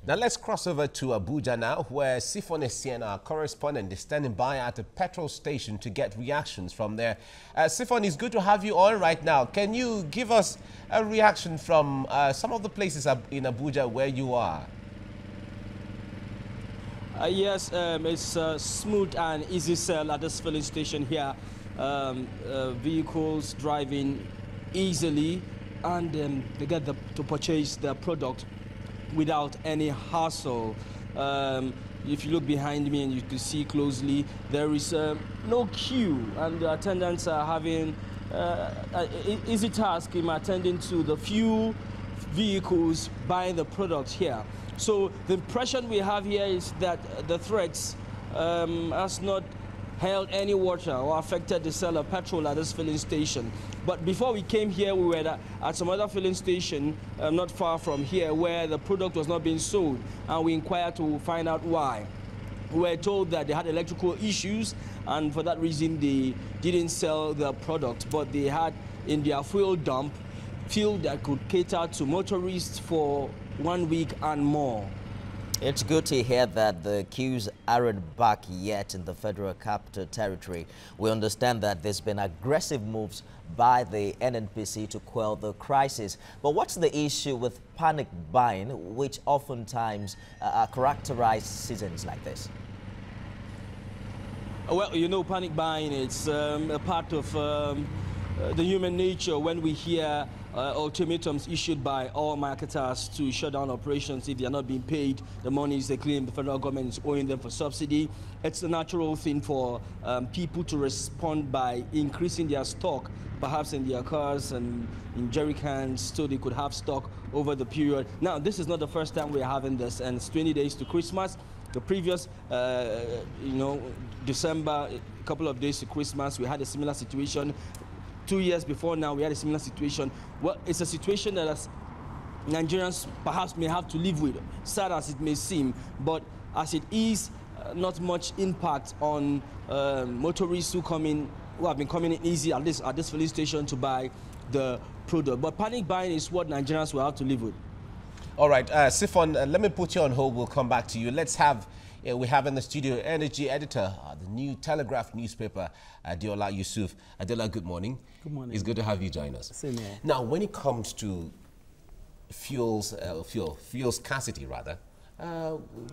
Now let's cross over to Abuja now, where Sifon Essien, our correspondent, is standing by at a petrol station to get reactions from there. Sifon, it's good to have you on right now. Can you give us a reaction from some of the places in Abuja where you are? Yes, it's smooth and easy sell at this filling station here. Vehicles driving easily, and they get to purchase their product without any hassle. If you look behind me and you can see closely, there is no queue, and the attendants are having an easy task in attending to the few vehicles buying the product here. So the impression we have here is that the threats has not held any water or affected the sale of petrol at this filling station. But before we came here, we were at some other filling station not far from here where the product was not being sold, and we inquired to find out why. We were told that they had electrical issues, and for that reason they didn't sell their product, but they had in their fuel dump fuel that could cater to motorists for 1 week and more. It's good to hear that the queues aren't back yet in the Federal Capital Territory. We understand that there's been aggressive moves by the NNPC to quell the crisis. But what's the issue with panic buying, which oftentimes characterize seasons like this? Well, you know, panic buying, it's a part of the human nature when we hear ultimatums issued by all marketers to shut down operations if they are not being paid the monies they claim the federal government is owing them for subsidy. It's a natural thing for people to respond by increasing their stock, perhaps in their cars and in jerry cans, so they could have stock over the period. Now, this is not the first time we're having this, and it's 20 days to Christmas. The previous, December, a couple of days to Christmas, we had a similar situation. 2 years before now, we had a similar situation. Well, it's a situation that Nigerians perhaps may have to live with, sad as it may seem, but as it is, not much impact on motorists who have been coming in easy at this filling station to buy the product. But panic buying is what Nigerians will have to live with. All right, Sifon, let me put you on hold. We'll come back to you. Let's have, we have in the studio energy editor, the New Telegraph newspaper, Adeola Yusuf. Adeola, good morning. Good morning. It's good to have you join us. Same here. Now, when it comes to fuel scarcity, rather,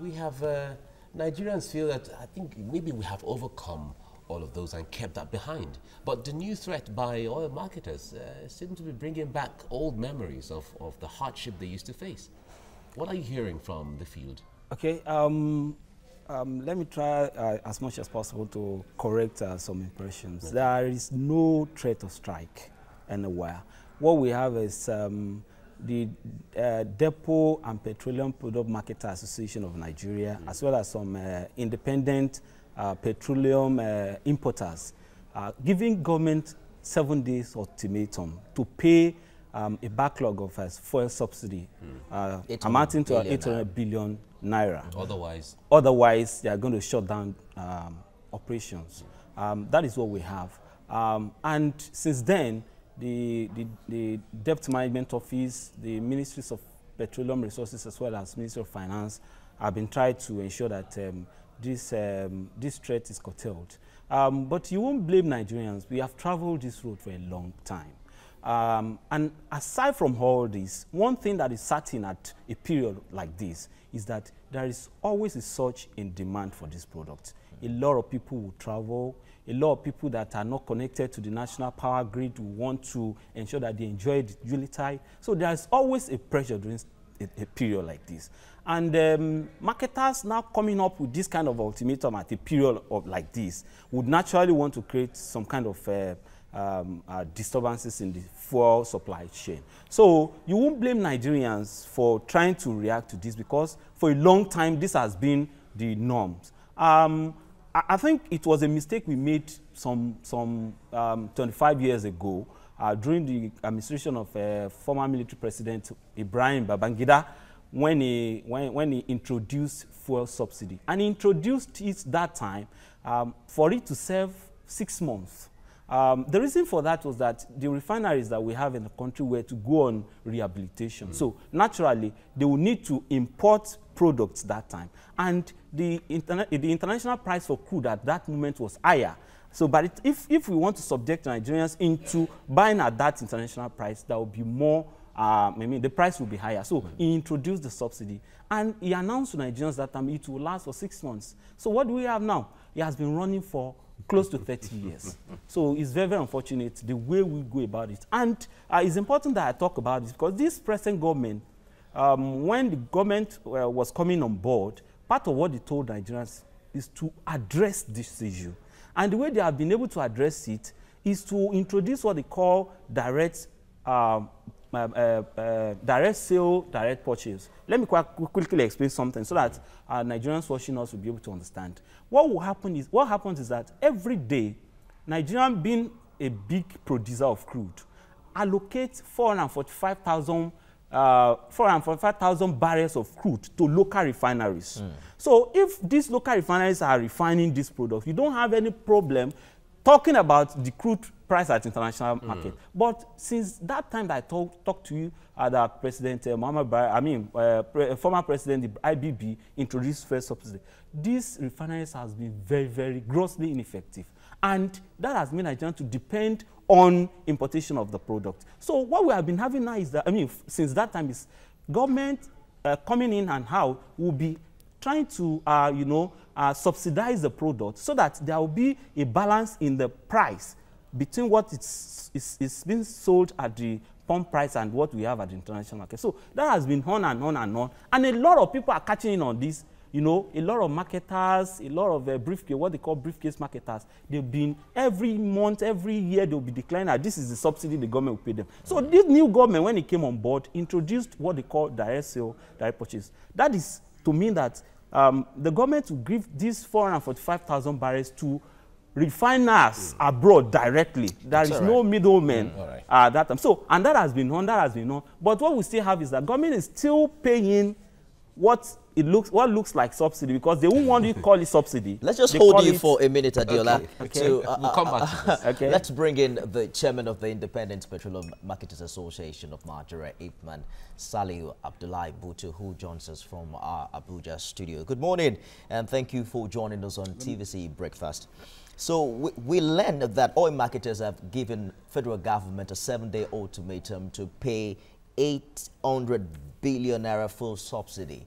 we have Nigerians feel that I think maybe we have overcome all of those and kept that behind. But the new threat by oil marketers seems to be bringing back old memories of the hardship they used to face. What are you hearing from the field? Okay, let me try as much as possible to correct some impressions. Okay. There is no threat of strike anywhere. What we have is the Depot and Petroleum Product Marketer Association of Nigeria, as well as some independent petroleum importers, giving government 7 days ultimatum to pay a backlog of fuel subsidy amounting to 800 billion naira. Otherwise, they are going to shut down operations. That is what we have. And since then, the Debt Management Office, the Ministries of Petroleum Resources, as well as Ministry of Finance, have been trying to ensure that this threat is curtailed. But you won't blame Nigerians. We have traveled this road for a long time. And aside from all this, one thing that is certain at a period like this is that there is always a surge in demand for this product. A lot of people will travel. A lot of people that are not connected to the national power grid will want to ensure that they enjoy the utility. So there is always a pressure during a period like this. And marketers now coming up with this kind of ultimatum at a period like this would naturally want to create some kind of disturbances in the fuel supply chain. So you won't blame Nigerians for trying to react to this, because for a long time this has been the norms. I think it was a mistake we made some 25 years ago during the administration of former military president Ibrahim Babangida, when he introduced fuel subsidy. And he introduced it that time for it to serve 6 months. The reason for that was that the refineries that we have in the country were to go on rehabilitation. So naturally, they will need to import products that time. And the international price for crude at that moment was higher. So, but if we want to subject Nigerians into buying at that international price, that will be more, the price will be higher. So he introduced the subsidy. And he announced to Nigerians that time it will last for 6 months. So what do we have now? It has been running for close to 30 years. So it's very, very unfortunate the way we go about it. And it's important that I talk about this because this present government, when the government was coming on board, part of what they told Nigerians is to address this issue. And the way they have been able to address it is to introduce what they call direct sale, direct purchase. Let me quickly explain something so that Nigerians watching us will be able to understand. What happens is that every day, Nigeria, being a big producer of crude, allocates 445,000 barrels of crude to local refineries. So if these local refineries are refining this product, you don't have any problem talking about the crude price at international market. But since that time that I talked to you, that President Muhammad Buhari, former President, the IBB, introduced first subsidy, these refineries has been very, very grossly ineffective. And that has made Nigerians to depend on importation of the product. So what we have been having now is that, since that time is government coming in and how will be trying to, subsidize the product so that there will be a balance in the price between what it's being sold at the pump price and what we have at the international market. So that has been on and on and on. And a lot of people are catching in on this. A lot of marketers, a lot of briefcase, what they call briefcase marketers, they've been every month, every year, they'll be declaring that this is the subsidy the government will pay them. So this new government, when it came on board, introduced what they call direct sale, direct purchase. That is to mean that the government will give these 445,000 barrels to refiners abroad directly. There is no middleman at that time. So, and that has been on, But what we still have is that government is still paying what looks like subsidy because they won't want to call it subsidy. Let's just hold you for a minute, Adiola. Okay. We'll come back to this. Okay. Let's bring in the chairman of the Independent Petroleum Marketers Association of Nigeria, IPMAN, Saliu Abdullahi Butu, who joins us from our Abuja studio. Good morning, and thank you for joining us on TVC Breakfast. So we learned that oil marketers have given federal government a 7-day ultimatum to pay 800 billion naira full subsidy.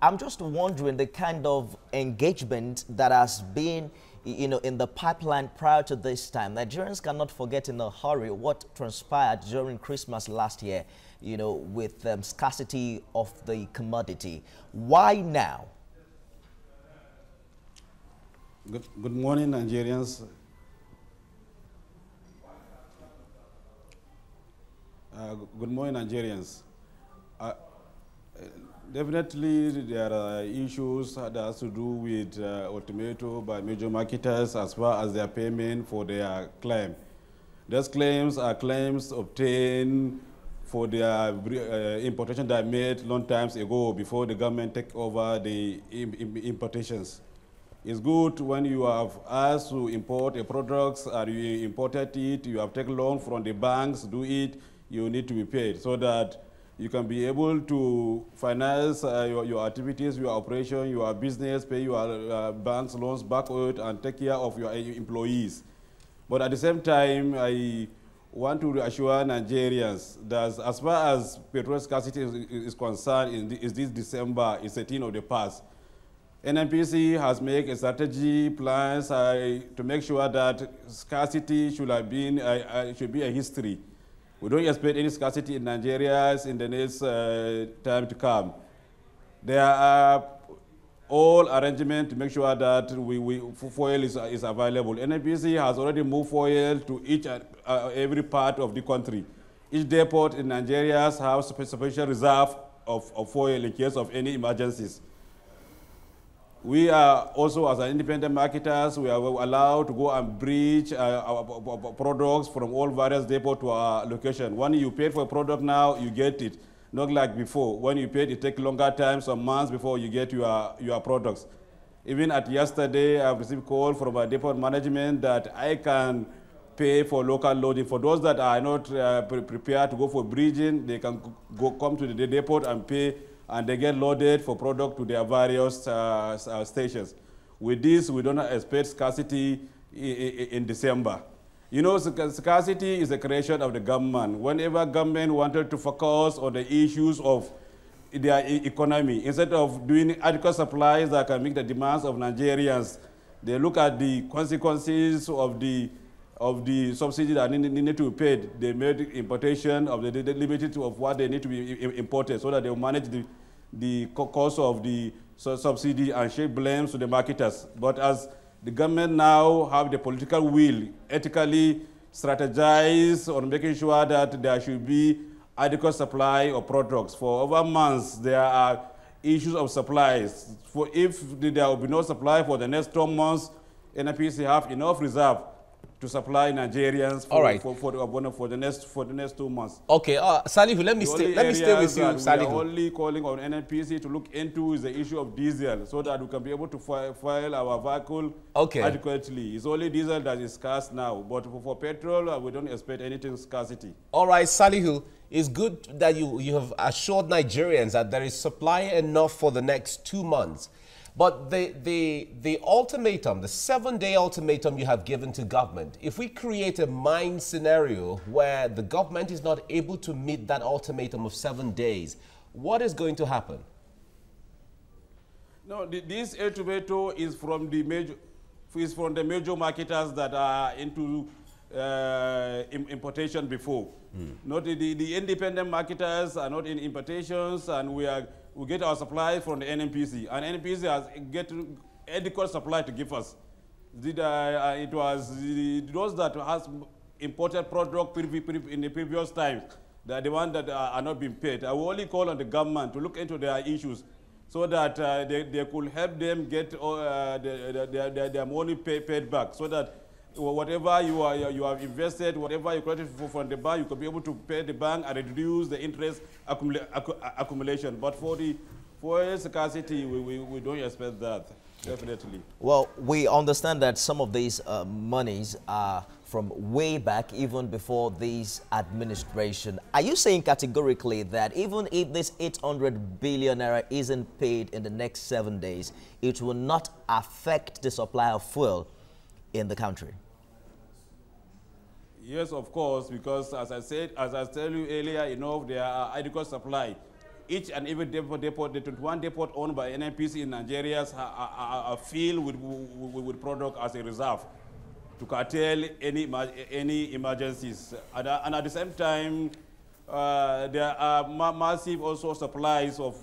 I'm just wondering the kind of engagement that has been, in the pipeline prior to this time. Nigerians cannot forget in a hurry what transpired during Christmas last year, with scarcity of the commodity. Why now? Good morning, Nigerians. Good morning, Nigerians. Definitely, there are issues that has to do with ultimatum by major marketers as far as their payment for their claim. Those claims are claims obtained for their importation that made long times ago before the government took over the importations. It's good when you have asked to import a product and you imported it, you have taken loan from the banks, do it, you need to be paid so that you can be able to finance your activities, your operation, your business, pay your bank's loans backward and take care of your employees. But at the same time, I want to reassure Nigerians that as far as petrol scarcity is concerned, this December is a thing of the past. NNPC has made a strategy plans to make sure that scarcity should be a history. We don't expect any scarcity in Nigeria in the next time to come. There are all arrangements to make sure that fuel is available. NNPC has already moved fuel to each and every part of the country. Each depot in Nigeria has sufficient reserve of fuel in case of any emergencies. We are also, as independent marketers, we are allowed to go and bridge our products from all various depots to our location. When you pay for a product now, you get it. Not like before. When you paid, it takes longer time, some months before you get your products. Even at yesterday, I've received a call from our depot management that I can pay for local loading. For those that are not prepared to go for bridging, they can come to the depot and pay, and they get loaded for product to their various stations. With this, we don't expect scarcity in December. You know, scarcity is a creation of the government. Whenever government wanted to focus on the issues of their economy, instead of doing adequate supplies that can meet the demands of Nigerians, they look at the consequences of the subsidy that need to be paid. They made importation of the limited of what they need to be imported, so that they will manage the cost of the subsidy and shift blames to the marketers. But as the government now have the political will, ethically strategize on making sure that there should be adequate supply of products. For over months, there are issues of supplies. For if there will be no supply for the next 2 months, NPC have enough reserve to supply Nigerians for the next 2 months. Okay, Salihu, let me stay with you, Salihu. We are only calling on NNPC to look into is the issue of diesel, so that we can be able to file our vehicle adequately. It's only diesel that is scarce now, but for petrol, we don't expect anything scarcity. All right, Salihu, it's good that you have assured Nigerians that there is supply enough for the next 2 months. But the ultimatum, the 7-day ultimatum you have given to government, if we create a mind scenario where the government is not able to meet that ultimatum of 7 days, what is going to happen? No, this ultimatum is from the major marketers that are into importation before. Not the independent marketers are not in importations, and we get our supply from the NNPC, and NNPC has get adequate supply to give us. It was those that has imported product in the previous times, that the ones that are not being paid. I will only call on the government to look into their issues, so that they could help them get their money paid back, so that whatever you have invested, whatever you collected from the bank, you could be able to pay the bank and reduce the interest accumulation. But for the scarcity, we don't expect that, definitely. Well, we understand that some of these monies are from way back, even before this administration. Are you saying categorically that even if this 800 billion naira isn't paid in the next 7 days, it will not affect the supply of fuel in the country? Yes, of course, because as I told you earlier, there are adequate supply. Each and every depot, the 21 depot owned by NNPC in Nigeria are filled with product as a reserve to curtail any emergencies. And at the same time, there are massive also supplies of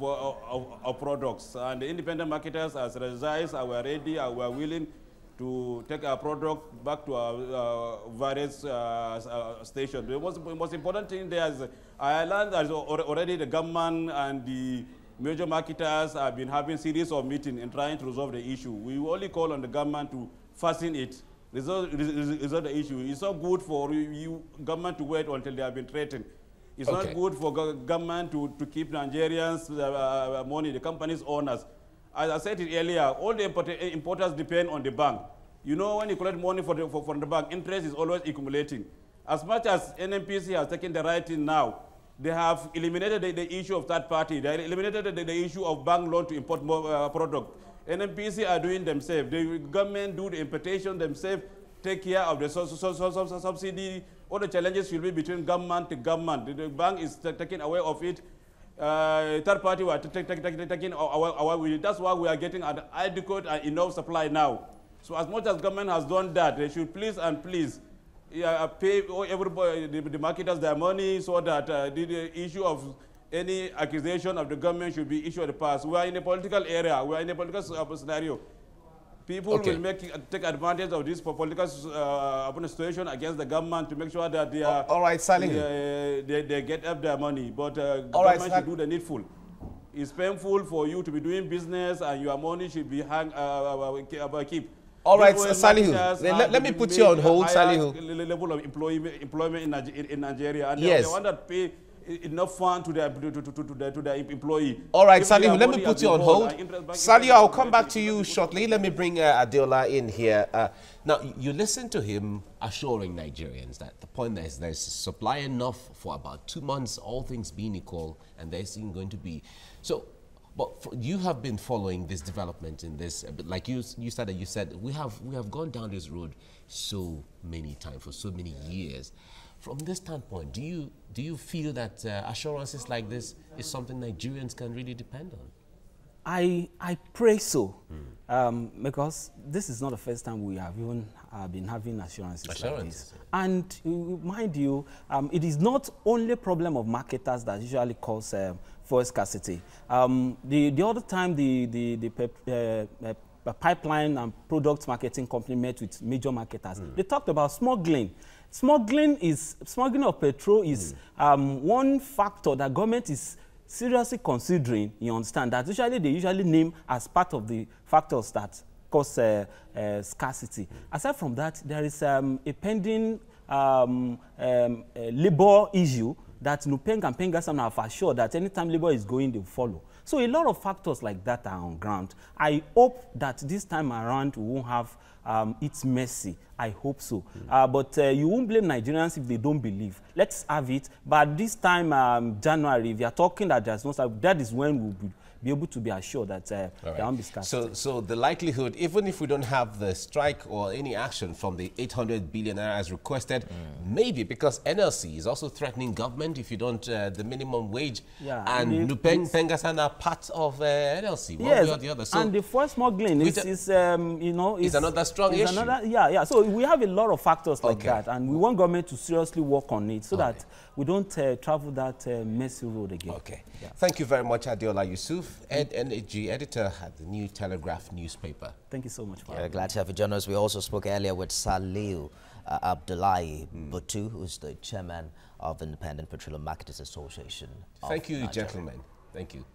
products. And the independent marketers, as results, are ready, are willing to take our product back to our various stations. The most important thing there is, I learned that already the government and the major marketers have been having series of meetings and trying to resolve the issue. We only call on the government to fasten it, resolve the issue. It's not good for you government to wait until they have been threatened. It's not good for government to keep Nigerians' money, the company's owners. As I said it earlier, all the importers depend on the bank. When you collect money from the bank, interest is always accumulating. As much as NNPC has taken the right in now, they have eliminated the issue of third party. They eliminated the issue of bank loan to import more product. NNPC are doing themselves. The government do the importation themselves, take care of the subsidy. All the challenges will be between government to government. The bank is taking away of it. Third party were taking away. That's why we are getting an adequate and enough supply now. So as much as government has done that, they should please pay everybody, the marketers, their money, so that the issue of any accusation of the government should be issued at the past. We are in a political area. We are in a political scenario. People will take advantage of this political situation against the government to make sure that they are they get up their money. But government should do the needful. It's painful for you to be doing business and your money should be kept. All right, Salihu, let me put you on hold, Salihu. Level of employment in Nigeria, and yes. the one that pay enough fund to their employee. All right, If their Salihu, let me money put has you on been hold. interest bank Salihu, interest I'll bank come back to interest you bank shortly. Let me bring Adeola in here. Now, you listen to him assuring Nigerians that the point is there's supply enough for about 2 months, all things being equal, and there isn't going to be. So, but you have been following this development in this, like you said, we have gone down this road so many times for so many years. From this standpoint, do you feel that assurances like this is something Nigerians can really depend on? I pray so, because this is not the first time we have even been having assurances like this. And mind you, it is not only a problem of marketers that usually cause fuel scarcity. The other time the pipeline and product marketing company met with major marketers, they talked about smuggling. Smuggling of petrol is one factor that government is seriously considering. You understand that they usually name as part of the factors that cause scarcity. Aside from that, there is a pending labor issue that Nupeng and Pengasam have assured that anytime labor is going, they will follow. So a lot of factors like that are on ground. I hope that this time around we won't have it's messy. I hope so. But you won't blame Nigerians if they don't believe. Let's have it. But this time, January, if you are talking that there's no, that is when we'll be able to be assured that there won't be scarcity. So the likelihood, even if we don't have the strike or any action from the 800 billion as requested, maybe because NLC is also threatening government if you don't the minimum wage, and Nupeng Pengasan are part of NLC, one way or the other. So and the force smuggling is another strong issue. So we have a lot of factors like that, and we want government to seriously work on it so that we don't travel that messy road again. Okay. Yeah. Thank you very much, Adeola Yusuf, NAG editor at the New Telegraph newspaper. Thank you so much. Glad to have you join us. We also spoke earlier with Salihu Abdullahi Batu, who's the chairman of Independent Petroleum Marketers Association. Thank you, gentlemen. Thank you.